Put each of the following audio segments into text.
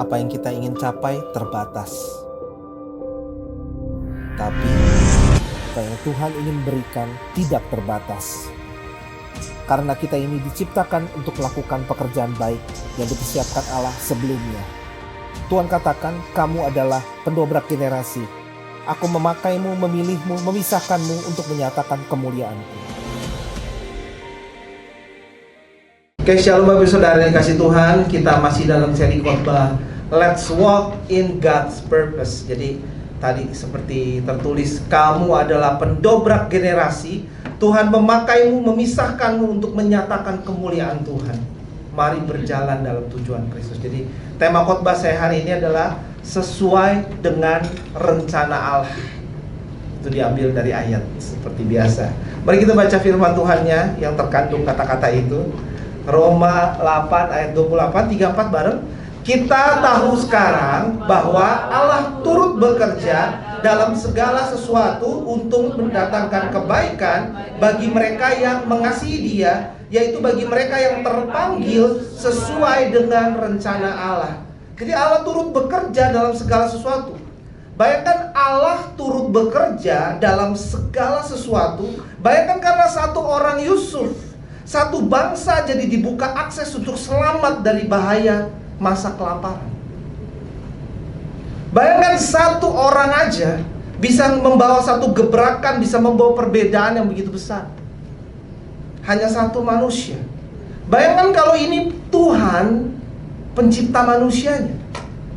apa yang kita ingin capai terbatas. Tapi apa yang Tuhan ingin berikan tidak terbatas. Karena kita ini diciptakan untuk melakukan pekerjaan baik yang dipersiapkan Allah sebelumnya. Tuhan katakan, kamu adalah pendobrak generasi. Aku memakaimu, memilihmu, memisahkanmu untuk menyatakan kemuliaanku. Oke, shalom Bapak Saudara yang dikasih Tuhan. Kita masih dalam seri khotbah Let's Walk in God's Purpose. Jadi tadi seperti tertulis, kamu adalah pendobrak generasi. Tuhan memakaimu, memisahkanmu untuk menyatakan kemuliaan Tuhan. Mari berjalan dalam tujuan Kristus. Jadi tema khotbah saya hari ini adalah sesuai dengan rencana Allah. Itu diambil dari ayat seperti biasa. Mari kita baca firman Tuhannya yang terkandung kata-kata itu. Roma 8 ayat 28, 34 bareng. Kita tahu sekarang bahwa Allah turut bekerja dalam segala sesuatu untuk mendatangkan kebaikan bagi mereka yang mengasihi Dia, yaitu bagi mereka yang terpanggil sesuai dengan rencana Allah. Jadi Allah turut bekerja dalam segala sesuatu. Bayangkan Allah turut bekerja dalam segala sesuatu. Bayangkan karena satu orang Yusuf, satu bangsa jadi dibuka akses untuk selamat dari bahaya masa kelaparan. Bayangkan satu orang aja bisa membawa satu gebrakan, bisa membawa perbedaan yang begitu besar. Hanya satu manusia. Bayangkan kalau ini Tuhan pencipta manusianya.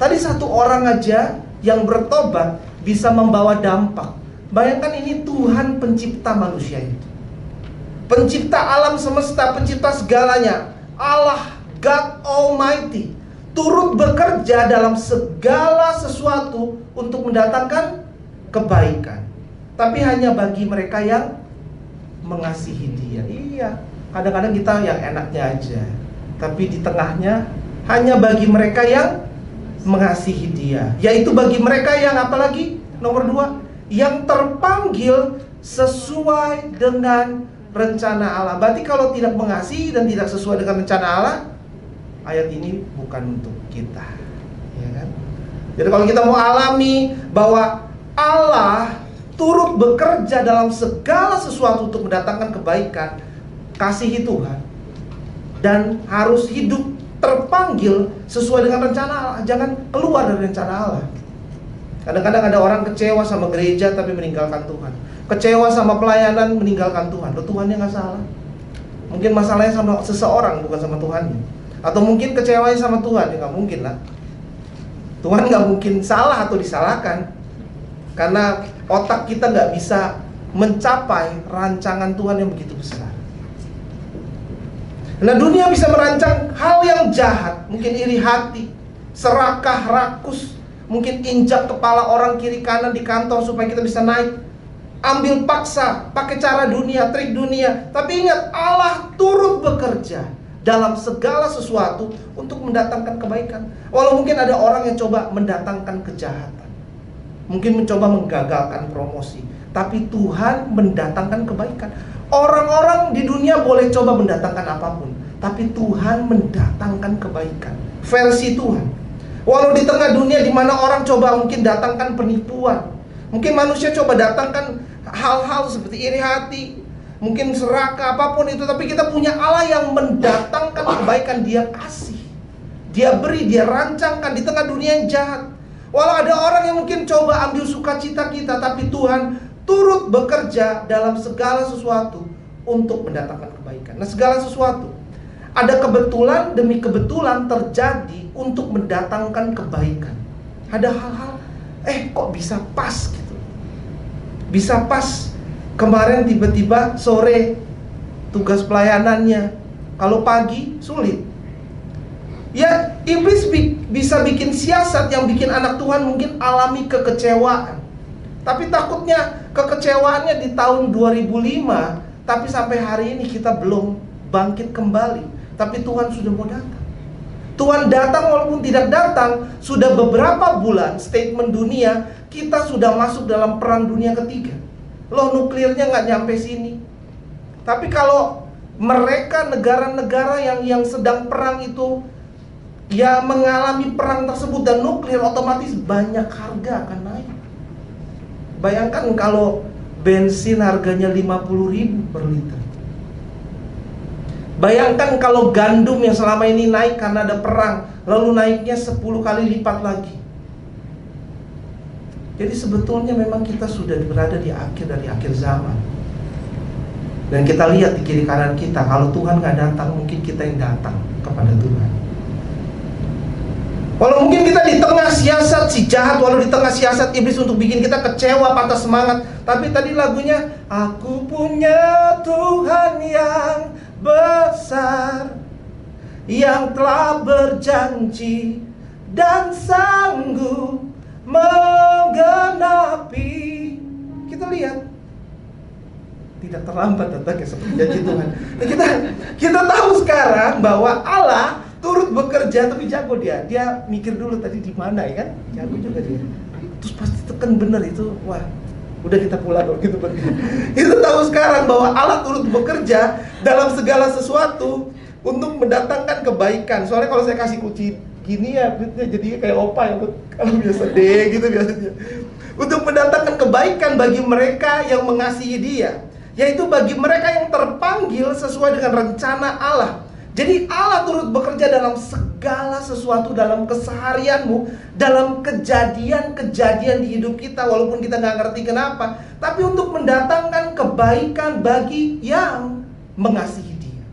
Tadi satu orang aja yang bertobat bisa membawa dampak. Bayangkan ini Tuhan pencipta manusia itu. Pencipta alam semesta, pencipta segalanya. Allah, God Almighty, turut bekerja dalam segala sesuatu untuk mendatangkan kebaikan. Tapi hanya bagi mereka yang mengasihi Dia. Iya, kadang-kadang kita yang enaknya aja. Tapi di tengahnya hanya bagi mereka yang mengasihi Dia. Yaitu bagi mereka yang apalagi? Nomor 2, yang terpanggil sesuai dengan rencana Allah. Berarti kalau tidak mengasihi dan tidak sesuai dengan rencana Allah, ayat ini bukan untuk kita, ya kan? Jadi kalau kita mau alami bahwa Allah turut bekerja dalam segala sesuatu untuk mendatangkan kebaikan, kasihi Tuhan, dan harus hidup terpanggil sesuai dengan rencana Allah. Jangan keluar dari rencana Allah. Kadang-kadang ada orang kecewa sama gereja tapi meninggalkan Tuhan, kecewa sama pelayanan meninggalkan Tuhan. Loh, Tuhannya nggak salah. Mungkin masalahnya sama seseorang, bukan sama Tuhannya. Atau mungkin kecewanya sama Tuhan. Ya nggak mungkin lah. Tuhan nggak mungkin salah atau disalahkan, karena otak kita nggak bisa mencapai rancangan Tuhan yang begitu besar. Nah, dunia bisa merancang hal yang jahat, mungkin iri hati, serakah, rakus, mungkin injak kepala orang kiri kanan di kantor supaya kita bisa naik, ambil paksa, pakai cara dunia, trik dunia. Tapi ingat, Allah turut bekerja dalam segala sesuatu untuk mendatangkan kebaikan. Walau mungkin ada orang yang coba mendatangkan kejahatan, mungkin mencoba menggagalkan promosi, tapi Tuhan mendatangkan kebaikan. Orang-orang di dunia boleh coba mendatangkan apapun, tapi Tuhan mendatangkan kebaikan. Versi Tuhan. Walau di tengah dunia di mana orang coba mungkin datangkan penipuan, mungkin manusia coba datangkan hal-hal seperti iri hati, mungkin serakah, apapun itu, tapi kita punya Allah yang mendatangkan kebaikan. Dia kasih, Dia beri, Dia rancangkan di tengah dunia yang jahat. Walau ada orang yang mungkin coba ambil sukacita kita, tapi Tuhan turut bekerja dalam segala sesuatu untuk mendatangkan kebaikan. Nah, segala sesuatu ada kebetulan demi kebetulan terjadi untuk mendatangkan kebaikan. Ada hal-hal, kok bisa pas gitu. Bisa pas. Kemarin tiba-tiba sore tugas pelayanannya, kalau pagi sulit. Ya, iblis bisa bikin siasat yang bikin anak Tuhan mungkin alami kekecewaan. Tapi takutnya kekecewaannya di tahun 2005, tapi sampai hari ini kita belum bangkit kembali. Tapi Tuhan sudah mau datang. Tuhan datang walaupun tidak datang, sudah beberapa bulan statement dunia, kita sudah masuk dalam perang dunia ketiga. Loh, nuklirnya nggak nyampe sini. Tapi kalau mereka negara-negara yang sedang perang itu ya mengalami perang tersebut dan nuklir, otomatis banyak harga akan naik. Bayangkan kalau bensin harganya 50.000 per liter. Bayangkan kalau gandum yang selama ini naik karena ada perang, lalu naiknya 10 kali lipat lagi. Jadi sebetulnya memang kita sudah berada di akhir dari akhir zaman. Dan kita lihat di kiri kanan kita, kalau Tuhan gak datang, mungkin kita yang datang kepada Tuhan. Walau mungkin kita di tengah siasat si jahat, walau di tengah siasat iblis untuk bikin kita kecewa, patah semangat, tapi tadi lagunya, aku punya Tuhan yang besar, yang telah berjanji dan sanggup menggenapi. Kita lihat, tidak terlambat datangnya seperti janji Tuhan. Dan kita tahu sekarang bahwa Allah turut bekerja, tapi jago dia. Dia mikir dulu tadi di mana, ya kan? Jago juga dia. Terus pasti tekan bener itu. Wah, udah kita pulang kalau gitu pergi. Kita tahu sekarang bahwa Allah turut bekerja dalam segala sesuatu untuk mendatangkan kebaikan. Soalnya kalau saya kasih kunci gini ya, jadinya kayak opa ya, kalau biasa deh gitu biasanya. Untuk mendatangkan kebaikan bagi mereka yang mengasihi Dia, yaitu bagi mereka yang terpanggil sesuai dengan rencana Allah. Jadi Allah turut bekerja dalam segala sesuatu, dalam keseharianmu, dalam kejadian-kejadian di hidup kita, walaupun kita nggak ngerti kenapa, tapi untuk mendatangkan kebaikan bagi yang mengasihi Dia.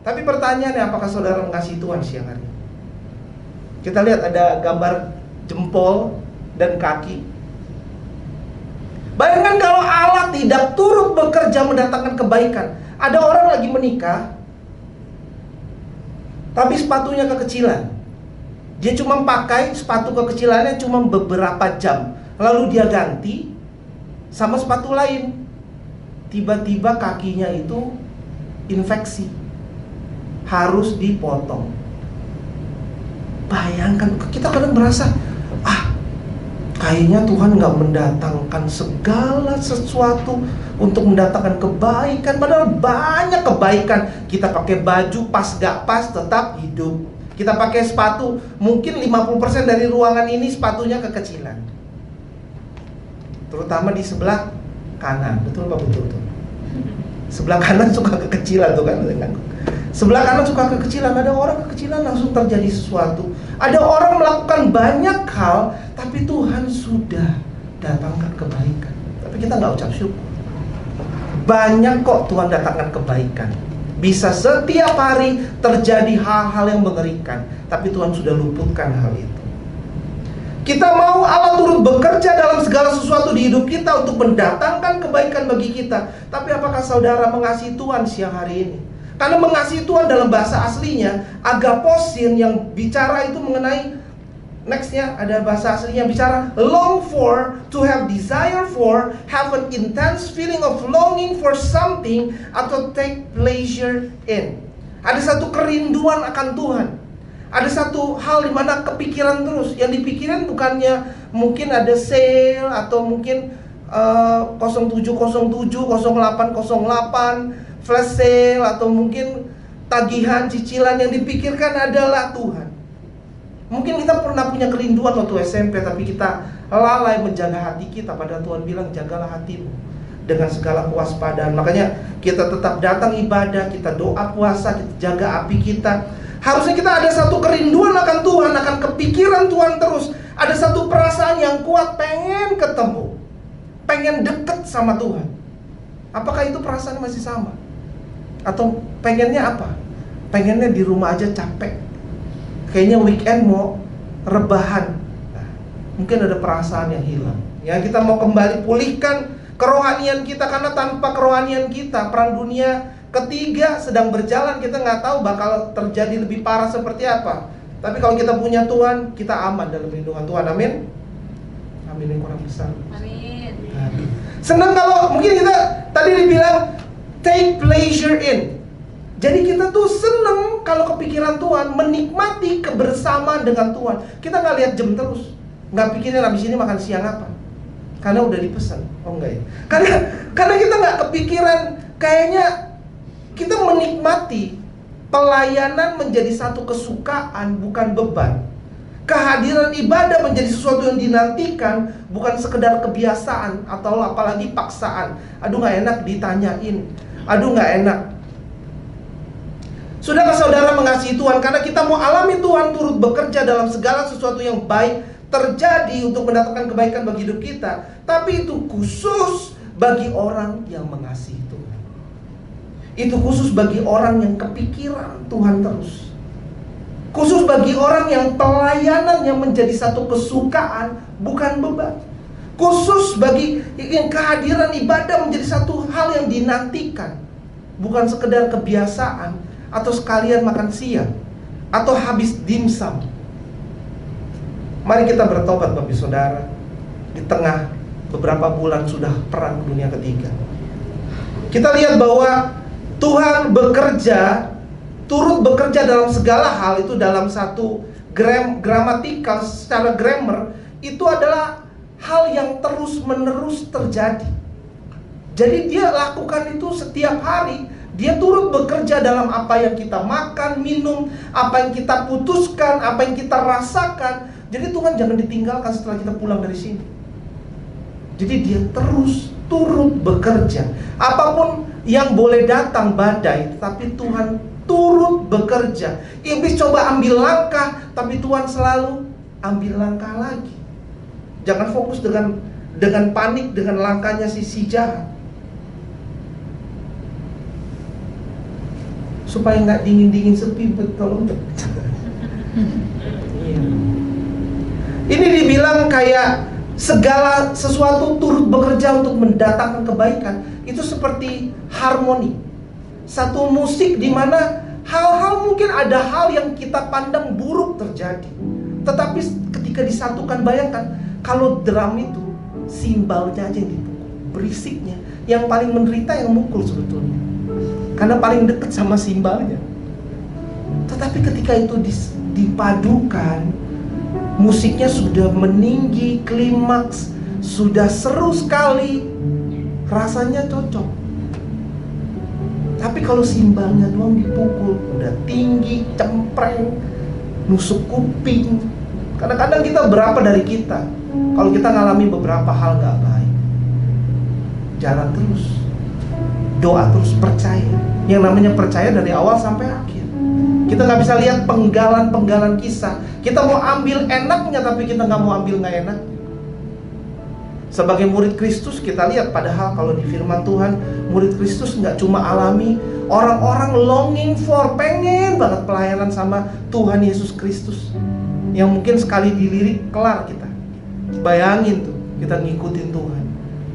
Tapi pertanyaannya, apakah saudara mengasihi Tuhan siang hari ini? Kita lihat ada gambar jempol dan kaki. Bayangkan kalau Allah tidak turut bekerja mendatangkan kebaikan. Ada orang lagi menikah, tapi sepatunya kekecilan. Dia cuma pakai sepatu kekecilannya cuma beberapa jam, lalu dia ganti sama sepatu lain. Tiba-tiba kakinya itu infeksi, harus dipotong. Bayangkan, kita kadang merasa, kayaknya Tuhan gak mendatangkan segala sesuatu untuk mendatangkan kebaikan. Padahal banyak kebaikan. Kita pakai baju pas gak pas tetap hidup. Kita pakai sepatu, mungkin 50% dari ruangan ini sepatunya kekecilan, terutama di sebelah kanan. Betul Pak? Betul. Sebelah kanan suka kekecilan tuh kan. Sebelah kanan suka kekecilan. Ada orang kekecilan langsung terjadi sesuatu. Ada orang melakukan banyak hal, tapi Tuhan sudah datangkan kebaikan, tapi kita nggak ucap syukur. Banyak kok Tuhan datangkan kebaikan. Bisa setiap hari terjadi hal-hal yang mengerikan, tapi Tuhan sudah luputkan hal itu. Kita mau Allah turut bekerja dalam segala sesuatu di hidup kita untuk mendatangkan kebaikan bagi kita. Tapi apakah saudara mengasihi Tuhan siang hari ini? Karena mengasihi Tuhan dalam bahasa aslinya, agaposin, yang bicara itu mengenai, nextnya ada bahasa aslinya bicara long for, to have desire for, have an intense feeling of longing for something, atau take pleasure in. Ada satu kerinduan akan Tuhan. Ada satu hal di mana kepikiran terus. Yang dipikirin bukannya mungkin ada sale, atau mungkin 0707, 0808 flash sale, atau mungkin tagihan cicilan. Yang dipikirkan adalah Tuhan. Mungkin kita pernah punya kerinduan waktu SMP, tapi kita lalai menjaga hati kita. Padahal Tuhan bilang, jagalah hatimu dengan segala kewaspadaan. Makanya kita tetap datang ibadah, kita doa puasa, kita jaga api kita. Harusnya kita ada satu kerinduan akan Tuhan, akan kepikiran Tuhan terus. Ada satu perasaan yang kuat, pengen ketemu, pengen deket sama Tuhan. Apakah itu perasaan masih sama? Atau pengennya apa? Pengennya di rumah aja capek, kayaknya weekend mau rebahan. Nah, mungkin ada perasaan yang hilang. Ya, kita mau kembali pulihkan kerohanian kita, karena tanpa kerohanian kita, perang dunia ketiga sedang berjalan. Kita nggak tahu bakal terjadi lebih parah seperti apa. Tapi kalau kita punya Tuhan, kita aman dalam lindungan Tuhan. Amin. Amin yang kurang besar. Amin. Senang kalau mungkin kita tadi dibilang take pleasure in. Jadi kita tuh seneng kalau kepikiran Tuhan, menikmati kebersamaan dengan Tuhan. Kita nggak lihat jam terus, nggak pikirin habis ini makan siang apa, karena udah dipesan. Oh enggak ya? Karena kita nggak kepikiran. Kayaknya kita menikmati Pelayanan menjadi satu kesukaan, bukan beban. Kehadiran ibadah menjadi sesuatu yang dinantikan, bukan sekedar kebiasaan atau apalagi paksaan. Aduh gak enak ditanyain, aduh gak enak. Sudahkah saudara mengasihi Tuhan? Karena kita mau alami Tuhan turut bekerja dalam segala sesuatu yang baik terjadi untuk mendatangkan kebaikan bagi hidup kita. Tapi itu khusus bagi orang yang mengasihi Tuhan. Itu khusus bagi orang yang kepikiran Tuhan terus. Khusus bagi orang yang pelayanan yang menjadi satu kesukaan, bukan beban. Khusus bagi yang kehadiran ibadah menjadi satu hal yang dinantikan, bukan sekedar kebiasaan atau sekalian makan siang atau habis dimsum. Mari kita bertobat Bapak Saudara. Di tengah beberapa bulan sudah perang dunia ketiga, kita lihat bahwa Tuhan bekerja, turut bekerja dalam segala hal. Itu dalam satu gramatikal, secara grammar, itu adalah hal yang terus menerus terjadi. Jadi dia lakukan itu setiap hari. Dia turut bekerja dalam apa yang kita makan, minum, apa yang kita putuskan, apa yang kita rasakan. Jadi Tuhan jangan ditinggalkan setelah kita pulang dari sini. Jadi dia terus turut bekerja. Apapun yang boleh datang badai, tapi Tuhan turut bekerja. Iblis coba ambil langkah, tapi Tuhan selalu ambil langkah lagi. Jangan fokus dengan panik, dengan langkahnya si jahat. Supaya nggak dingin-dingin sepi, tolong. Ini dibilang kayak segala sesuatu turut bekerja untuk mendatangkan kebaikan. Itu seperti harmoni. Satu musik di mana hal-hal mungkin ada hal yang kita pandang buruk terjadi, tetapi ketika disatukan, bayangkan kalau drum itu simbalnya aja yang dipukul, berisiknya, yang paling menderita yang mukul sebetulnya, karena paling dekat sama simbalnya. Tetapi ketika itu dipadukan, musiknya sudah meninggi, klimaks, sudah seru sekali, rasanya cocok. Tapi kalau simbalnya doang dipukul, udah tinggi, cempreng, nusuk kuping. Kadang-kadang kita berapa dari kita, kalau kita ngalami beberapa hal gak baik, jalan terus, doa terus, percaya. Yang namanya percaya dari awal sampai akhir. Kita gak bisa lihat penggalan-penggalan kisah. Kita mau ambil enaknya, tapi kita gak mau ambil gak enak. Sebagai murid Kristus kita lihat, padahal kalau di firman Tuhan, murid Kristus nggak cuma alami, orang-orang longing for, pengen banget pelayanan sama Tuhan Yesus Kristus, yang mungkin sekali dilirik kelar kita. Bayangin tuh, kita ngikutin Tuhan,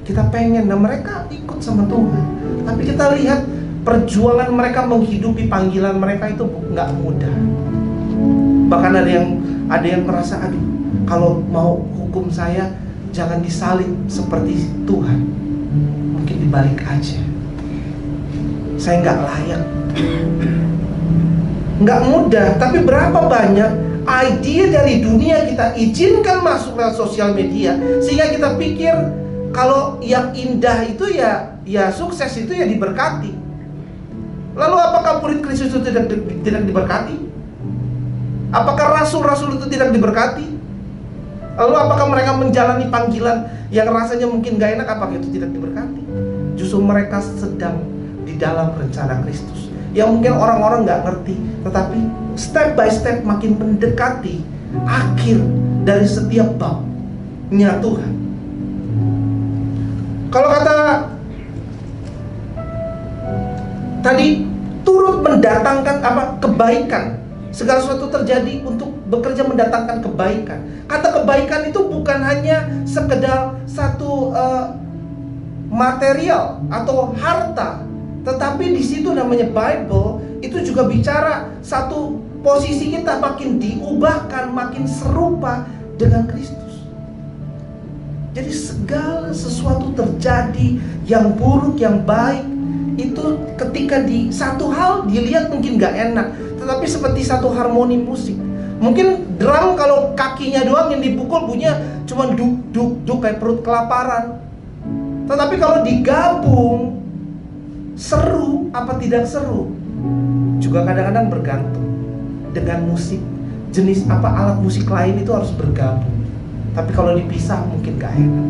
kita pengen, dan mereka ikut sama Tuhan. Tapi kita lihat perjuangan mereka menghidupi panggilan mereka itu nggak mudah. Bahkan ada yang merasa, aduh, kalau mau hukum saya jangan disalib seperti Tuhan, mungkin dibalik aja. Saya nggak layak. Nggak mudah, tapi berapa banyak ide dari dunia kita izinkan masuk ke sosial media, sehingga kita pikir kalau yang indah itu ya sukses itu ya diberkati. Lalu apakah murid Kristus itu tidak diberkati? Apakah rasul-rasul itu tidak diberkati? Lalu apakah mereka menjalani panggilan yang rasanya mungkin gak enak? Apakah itu tidak diberkati? Justru mereka sedang di dalam rencana Kristus, yang mungkin orang-orang gak ngerti, tetapi step by step makin mendekati akhir dari setiap babnya Tuhan. Kalau kata tadi, turut mendatangkan kebaikan. Segala sesuatu terjadi untuk bekerja mendatangkan kebaikan. Kata kebaikan itu bukan hanya sekedar satu material atau harta, tetapi di situ namanya Bible itu juga bicara satu posisi kita makin diubahkan, makin serupa dengan Kristus. Jadi segala sesuatu terjadi, yang buruk, yang baik, itu ketika di satu hal dilihat mungkin gak enak, tetapi seperti satu harmoni musik. Mungkin drum kalau kakinya doang yang dipukul bunyinya cuma duk kayak perut kelaparan. Tetapi kalau digabung, seru apa tidak seru? juga kadang-kadang bergantung dengan musik. Jenis apa alat musik lain itu harus bergabung. Tapi kalau dipisah mungkin gak enak.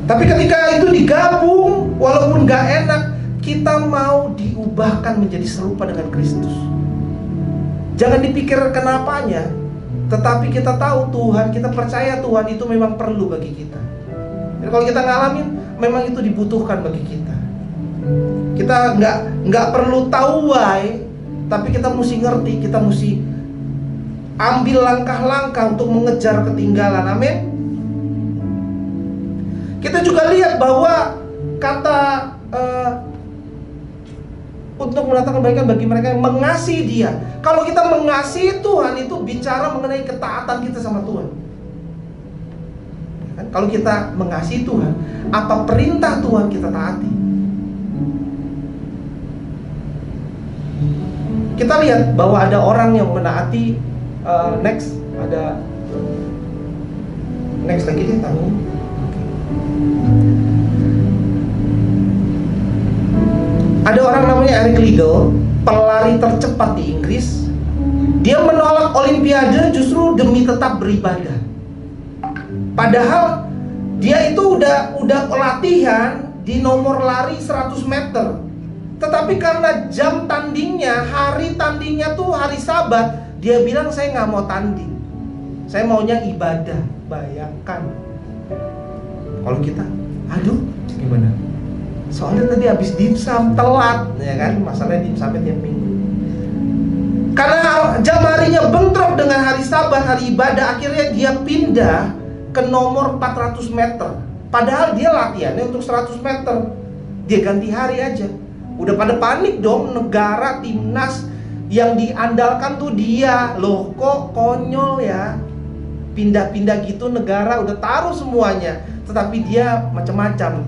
Tapi ketika itu digabung, walaupun gak enak, kita mau diubahkan menjadi serupa dengan Kristus. Jangan dipikir kenapanya, tetapi kita tahu Tuhan, kita percaya Tuhan itu memang perlu bagi kita. Jadi kalau kita ngalamin, memang itu dibutuhkan bagi kita. Kita nggak perlu tahu why, tapi kita mesti ngerti, kita mesti ambil langkah-langkah untuk mengejar ketinggalan. Amin. Kita juga lihat bahwa kata untuk mendatangkan kebaikan bagi mereka yang mengasihi Dia. Kalau kita mengasihi Tuhan, itu bicara mengenai ketaatan kita sama Tuhan. Kan? Kalau kita mengasihi Tuhan, apa perintah Tuhan kita taati. Kita lihat bahwa ada orang yang menaati. Next lagi deh, tahu. Ada orang namanya Eric Liddell, pelari tercepat di Inggris. Dia menolak Olimpiade justru demi tetap beribadah. Padahal dia itu udah latihan di nomor lari 100 meter. Tetapi karena jam tandingnya, hari tandingnya tuh hari Sabat, dia bilang saya nggak mau tanding, saya maunya ibadah. Bayangkan kalau kita, aduh gimana? Soalnya tadi habis dimsum telat, ya kan? Masalahnya dimsumnya tiap minggu. Karena jam harinya bentrok dengan hari Sabat, hari ibadah, akhirnya dia pindah ke nomor 400 meter. Padahal dia latihannya untuk 100 meter. Dia ganti hari aja. Udah pada panik dong, negara timnas yang diandalkan tuh dia. Loh kok konyol ya, pindah-pindah gitu, negara udah taruh semuanya, tetapi dia macam-macam.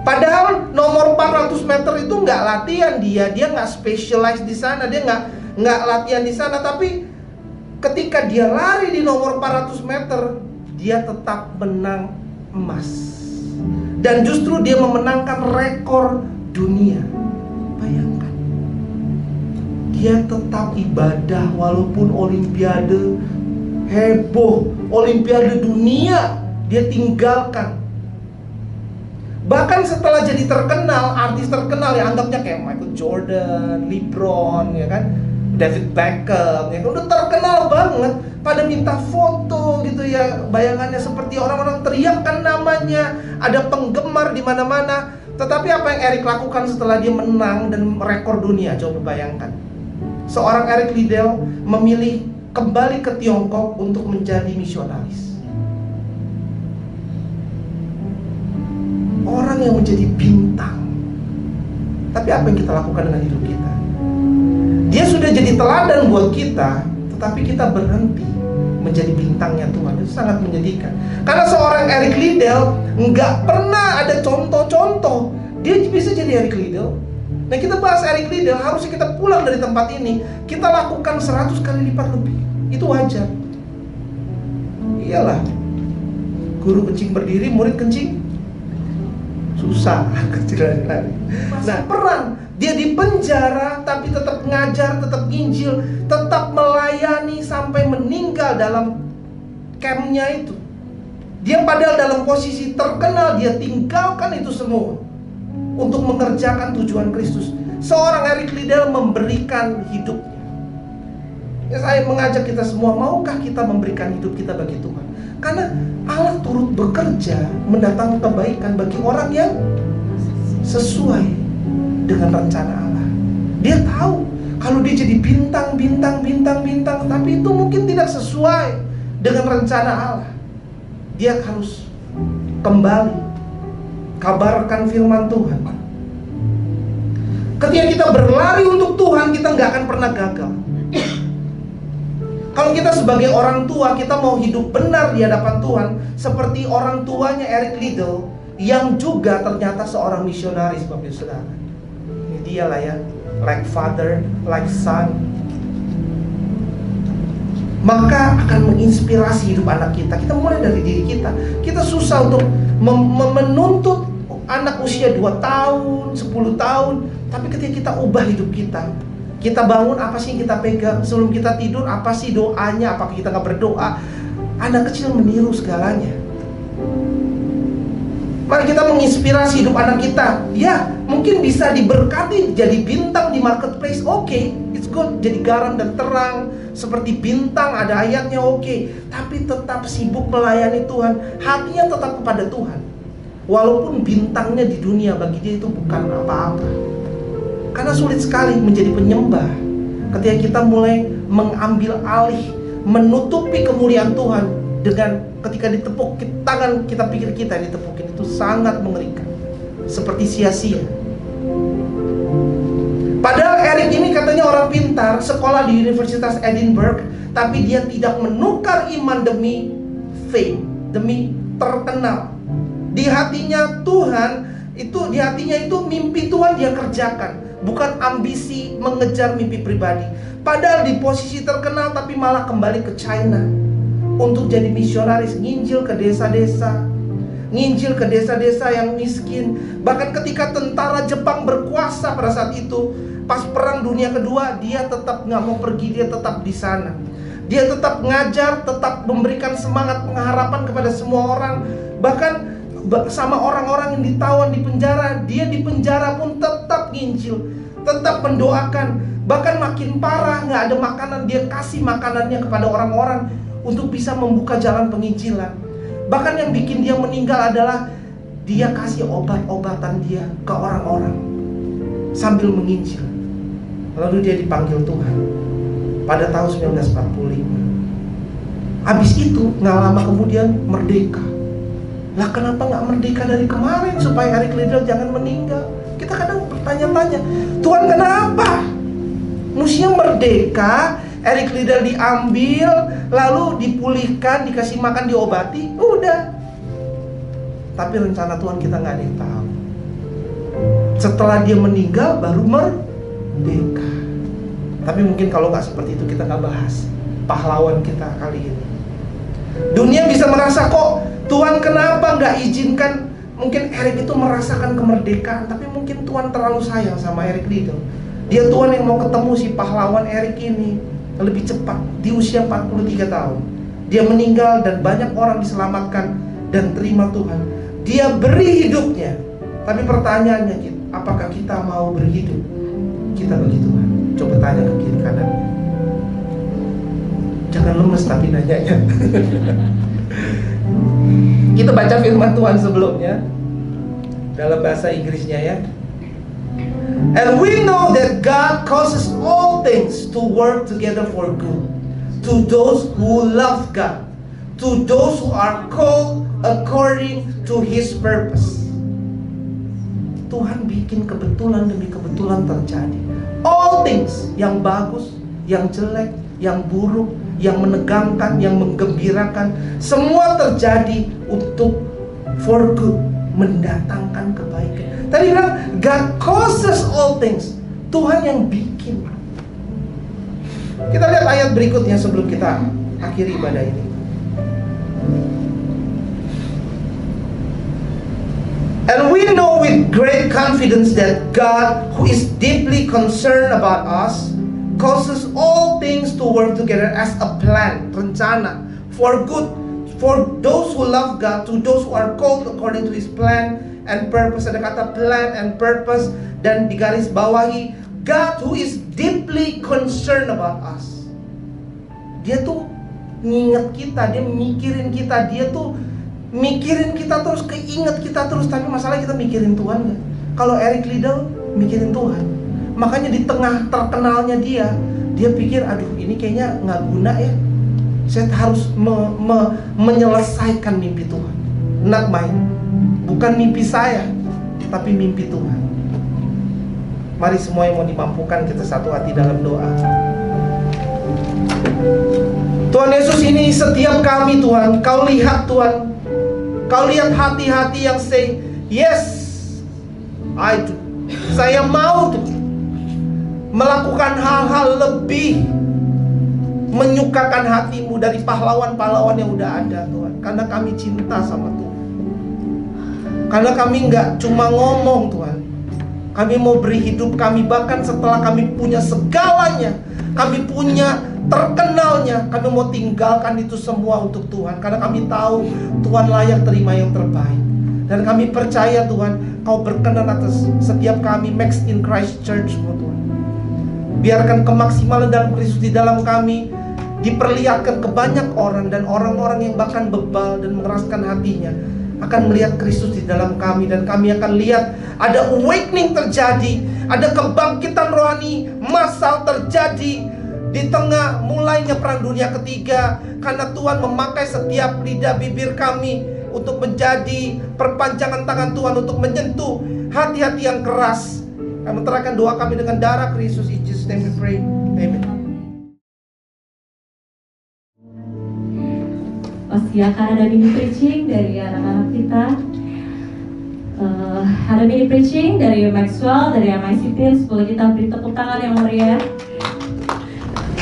Padahal nomor 400 meter itu nggak latihan dia nggak specialize di sana, dia nggak latihan di sana. Tapi ketika dia lari di nomor 400 meter, dia tetap menang emas. Dan justru dia memenangkan rekor dunia. Bayangkan, dia tetap ibadah walaupun Olimpiade heboh, Olimpiade dunia dia tinggalkan. Bahkan setelah jadi terkenal, artis terkenal ya, anggapnya kayak Michael Jordan, LeBron, ya kan, David Beckham, ya kan, udah terkenal banget, pada minta foto gitu ya, bayangannya seperti orang-orang teriakkan namanya, ada penggemar di mana-mana. Tetapi apa yang Eric lakukan setelah dia menang dan rekor dunia? Coba bayangkan, seorang Eric Liddell memilih kembali ke Tiongkok untuk menjadi misionaris. Orang yang menjadi bintang. Tapi apa yang kita lakukan dengan hidup kita? Dia sudah jadi teladan buat kita, tetapi kita berhenti menjadi bintangnya Tuhan. Itu sangat menyedihkan. Karena seorang Eric Liddell nggak pernah ada contoh-contoh dia bisa jadi Eric Liddell. Nah, kita bahas Eric Liddell, harusnya kita pulang dari tempat ini, kita lakukan 100 kali lipat lebih. Itu wajar. Iyalah, guru kencing berdiri, murid kencing susah. Nah, perang. Dia di penjara tapi tetap ngajar, tetap nginjil, tetap melayani sampai meninggal dalam campnya itu. Dia padahal dalam posisi terkenal, dia tinggalkan itu semua untuk mengerjakan tujuan Kristus. Seorang Eric Liddell memberikan hidupnya. Ya, saya mengajak kita semua, maukah kita memberikan hidup kita bagi Tuhan? Karena Allah turut bekerja mendatangkan kebaikan bagi orang yang sesuai dengan rencana Allah. Dia tahu kalau dia jadi bintang, tapi itu mungkin tidak sesuai dengan rencana Allah. Dia harus kembali kabarkan firman Tuhan. Ketika kita berlari untuk Tuhan, kita nggak akan pernah gagal. Kalau kita sebagai orang tua, kita mau hidup benar di hadapan Tuhan, seperti orang tuanya Eric Liddell, yang juga ternyata seorang misionaris, Bapak Ibu Saudara. Ini dia lah ya, like father, like son. Maka akan menginspirasi hidup anak kita. Kita mulai dari diri kita. Kita susah untuk menuntut anak usia 2 tahun, 10 tahun. Tapi ketika kita ubah hidup kita bangun, apa sih yang kita pegang? Sebelum kita tidur, apa sih doanya? Apakah kita nggak berdoa? Anak kecil meniru segalanya. Mari kita menginspirasi hidup anak kita. Ya, mungkin bisa diberkati jadi bintang di marketplace. Oke, it's good. Jadi garam dan terang seperti bintang, ada ayatnya, oke. Tapi tetap sibuk melayani Tuhan. Hatinya tetap kepada Tuhan. Walaupun bintangnya di dunia bagi dia itu bukan apa-apa. Karena sulit sekali menjadi penyembah ketika kita mulai mengambil alih, menutupi kemuliaan Tuhan dengan ketika ditepuk tangan, kita pikir kita ditepukin. Itu sangat mengerikan, seperti sia-sia. Padahal Eric ini katanya orang pintar, sekolah di Universitas Edinburgh, tapi dia tidak menukar iman demi fame, demi terkenal. Di hatinya itu mimpi Tuhan dia kerjakan, bukan ambisi mengejar mimpi pribadi. Padahal di posisi terkenal, tapi malah kembali ke China untuk jadi misionaris, nginjil ke desa-desa, nginjil ke desa-desa yang miskin. Bahkan ketika tentara Jepang berkuasa pada saat itu, pas perang dunia kedua, dia tetap nggak mau pergi, dia tetap di sana. Dia tetap ngajar, tetap memberikan semangat pengharapan kepada semua orang. Bahkan sama orang-orang yang ditawan di penjara, dia di penjara pun tetap nginjil, tetap mendoakan. Bahkan makin parah, nggak ada makanan, dia kasih makanannya kepada orang-orang untuk bisa membuka jalan penginjilan. Bahkan yang bikin dia meninggal adalah dia kasih obat-obatan dia ke orang-orang sambil menginjil. Lalu dia dipanggil Tuhan pada tahun 1945. Habis itu nggak lama kemudian merdeka. Lah kenapa nggak merdeka dari kemarin supaya Eric Liddell jangan meninggal? Kita kadang bertanya-tanya, Tuhan kenapa? Mestinya merdeka, Eric Liddell diambil, lalu dipulihkan, dikasih makan, diobati, udah. Tapi rencana Tuhan kita nggak ada yang tahu. Setelah dia meninggal baru merdeka. Tapi mungkin kalau nggak seperti itu kita nggak bahas pahlawan kita kali ini. Dunia bisa merasa, kok Tuhan kenapa nggak izinkan? Mungkin Eric itu merasakan kemerdekaan, tapi mungkin Tuhan terlalu sayang sama Eric Liddell. Dia Tuhan yang mau ketemu si pahlawan Eric ini lebih cepat, di usia 43 tahun. Dia meninggal dan banyak orang diselamatkan dan terima Tuhan. Dia beri hidupnya. Tapi pertanyaannya, apakah kita mau berhidup kita bagi Tuhan? Coba tanya ke kiri kanan. Jangan lemes tapi nanyanya. Kita baca firman Tuhan sebelumnya dalam bahasa Inggrisnya ya. And we know that God causes all things to work together for good to those who love God, to those who are called according to His purpose. Tuhan bikin kebetulan demi kebetulan terjadi. All things, yang bagus, yang jelek, yang buruk, yang menegangkan, yang menggembirakan, semua terjadi untuk for good, mendatangkan kebaikan. Tadi bilang God causes all things. Tuhan yang bikin. Kita lihat ayat berikutnya sebelum kita akhiri ibadah ini. And we know with great confidence that God, who is deeply concerned about us, causes all things to work together as a plan, rencana, for good, for those who love God, to those who are called according to His plan and purpose. Ada kata plan and purpose, dan di garis bawahi, God who is deeply concerned about us. Dia tuh nginget kita, dia mikirin kita, dia tuh mikirin kita terus, keinget kita terus. Tapi masalah kita mikirin Tuhan gak? Kalau Eric Liddell mikirin Tuhan. Makanya di tengah terkenalnya dia pikir, aduh ini kayaknya gak guna ya, saya harus menyelesaikan mimpi Tuhan. Not mine, bukan mimpi saya, tapi mimpi Tuhan. Mari semua yang mau dimampukan, kita satu hati dalam doa. Tuhan Yesus, ini setiap kami Tuhan, Kau lihat Tuhan, Kau lihat hati-hati yang say, yes, I do. Saya mau Tuhan melakukan hal-hal lebih menyukakan hati-Mu dari pahlawan-pahlawan yang udah ada Tuhan. Karena kami cinta sama Tuhan. Karena kami nggak cuma ngomong Tuhan, Kami mau beri hidup kami bahkan setelah kami punya segalanya, kami punya terkenalnya, kami mau tinggalkan itu semua untuk Tuhan. Karena kami tahu Tuhan layak terima yang terbaik. Dan kami percaya Tuhan, Kau berkenan atas setiap kami Max in Christ Church, Tuhan. Biarkan kemaksimalan dalam Kristus di dalam kami diperlihatkan ke banyak orang, dan orang-orang yang bahkan bebal dan mengeraskan hatinya akan melihat Kristus di dalam kami. Dan kami akan lihat ada awakening terjadi, ada kebangkitan rohani massal terjadi di tengah mulainya perang dunia ketiga. Karena Tuhan memakai setiap lidah bibir kami untuk menjadi perpanjangan tangan Tuhan, untuk menyentuh hati-hati yang keras. Kami menyerahkan doa kami dengan darah Kristus. In Jesus' name we pray. Amen. Pasti akan ada mini preaching dari anak-anak kita. Ada mini preaching dari Maxwell, dari MICP. Boleh kita beri tepuk tangan yang meriah.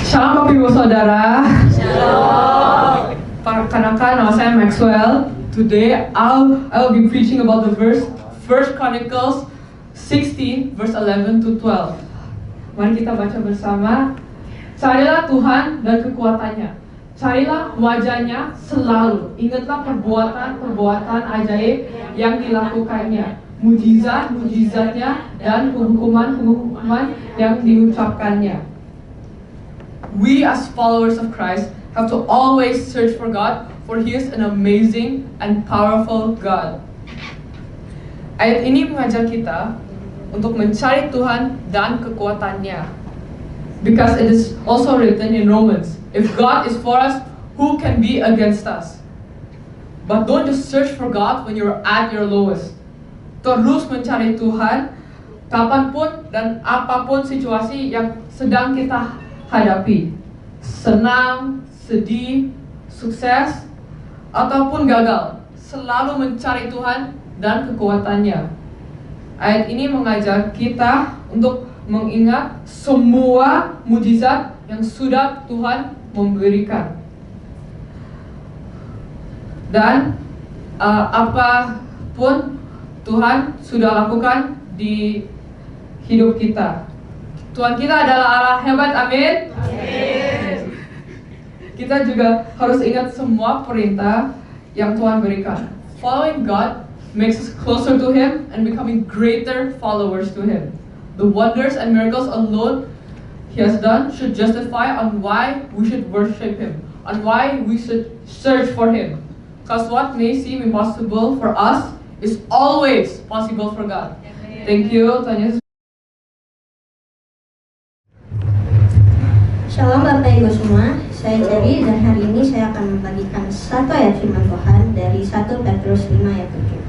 Shalom Bapak Ibu Saudara. Shalom. Perkenalkan, nama saya Maxwell. Today I'll be preaching about the verse 1 Chronicles 16 verse 11 to 12. Mari kita baca bersama. Carilah Tuhan dan kekuatannya. Carilah wajahnya selalu. Ingatlah perbuatan-perbuatan ajaib yang dilakukannya, mujizat-mujizatnya, dan penghukuman-penghukuman yang diucapkannya. We as followers of Christ have to always search for God, for He is an amazing and powerful God. Ayat ini mengajar kita untuk mencari Tuhan dan kekuatannya. Because it is also written in Romans, if God is for us, who can be against us? But don't just search for God when you're at your lowest. Terus mencari Tuhan kapanpun dan apapun situasi yang sedang kita hadapi. Senang, sedih, sukses, ataupun gagal. Selalu mencari Tuhan dan kekuatannya. Ayat ini mengajar kita untuk mengingat semua mujizat yang sudah Tuhan memberikan. Dan apapun Tuhan sudah lakukan di hidup kita. Tuhan kita adalah Allah hebat, amin? Amin. Kita juga harus ingat semua perintah yang Tuhan berikan. Following God makes us closer to Him and becoming greater followers to Him. The wonders and miracles alone He has done should justify on why we should worship Him, on why we should search for Him. Because what may seem impossible for us is always possible for God. Amen. Thank you, Tuhan Yesus. Shalom Bapak Ibu semua, saya Jerry dan hari ini saya akan membagikan satu ayat firman Tuhan dari 1 Petrus 5 ayat 7.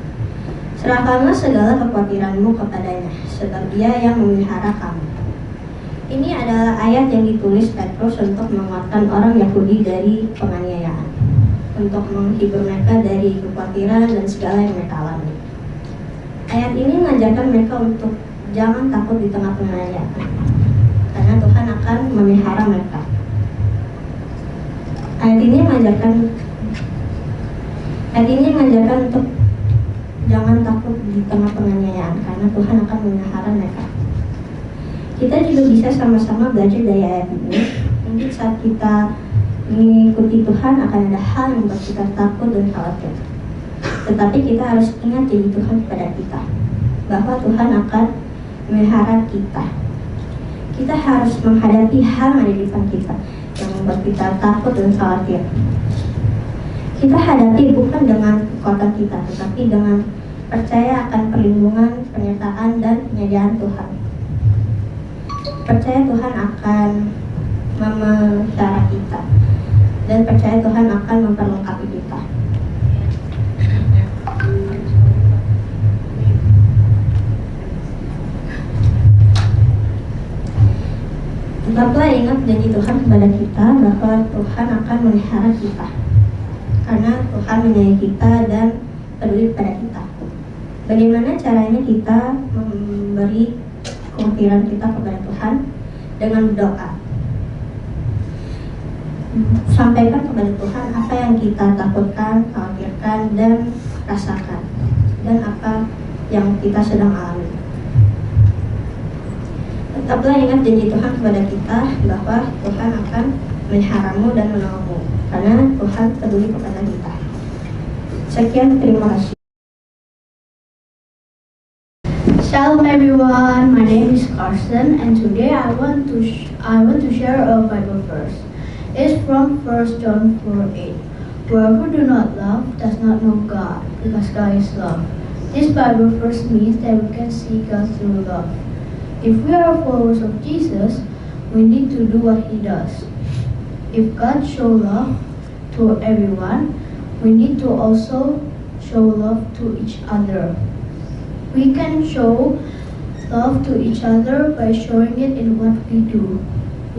Serahkanlah segala kekhawatiranmu kepadanya, sebab Dia yang memelihara kamu. Ini adalah ayat yang ditulis Petrus untuk menguatkan orang Yahudi dari penganiayaan, untuk menghibur mereka dari kekhawatiran dan segala yang mereka alami. Ayat ini mengajarkan mereka untuk jangan takut di tengah penganiayaan, karena Tuhan akan memelihara mereka. Ayat ini mengajarkan untuk jangan takut di tengah penganiayaan, karena Tuhan akan memelihara mereka. Kita juga bisa sama-sama belajar dari ayat ini. Mungkin saat kita mengikuti Tuhan akan ada hal yang membuat kita takut dan khawatir. Tetapi kita harus ingat janji Tuhan kepada kita, bahwa Tuhan akan memelihara kita. Kita harus menghadapi hal yang ada di depan kita yang membuat kita takut dan khawatir. Kita hadapi bukan dengan kekuatan kita, tetapi dengan percaya akan perlindungan, penyertaan, dan penyediaan Tuhan. Percaya Tuhan akan memelihara kita, dan percaya Tuhan akan memperlengkapi kita. Tetaplah ingat janji Tuhan kepada kita bahwa Tuhan akan memelihara kita, karena Tuhan menyayangi kita dan peduli pada kita. Bagaimana caranya kita memberi kekhawatiran kita kepada Tuhan? Dengan berdoa. Sampaikan kepada Tuhan apa yang kita takutkan, khawatirkan, dan rasakan, dan apa yang kita sedang alami. Tetaplah ingat janji Tuhan kepada kita bahwa Tuhan akan memeliharamu dan menolongmu karena Tuhan peduli kepada kita. Sekian, terima kasih. Shalom everyone, my name is Carson and today I want to share a Bible verse. It's from 1 John 4:8. Whoever do not love does not know God, because God is love. This Bible verse means that we can see God through love. If we are followers of Jesus, we need to do what He does. If God show love to everyone, we need to also show love to each other. We can show love to each other by showing it in what we do.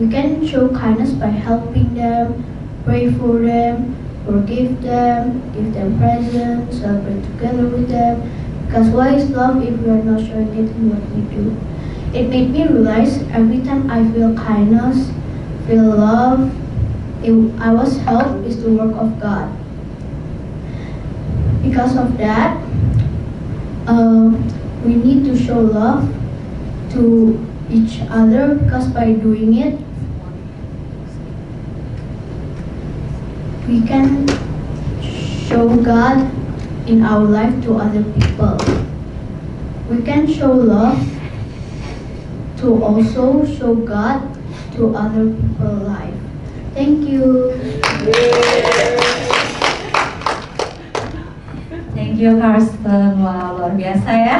We can show kindness by helping them, pray for them, forgive them, give them presents, celebrate together with them. Because what is love if we are not showing it in what we do? It made me realize every time I feel kindness, feel love, I was helped is the work of God. Because of that, we need to show love to each other, because by doing it, we can show God in our life to other people. We can show love to also show God to other people's life. Thank you. Thank you Karsten, wah luar biasa ya.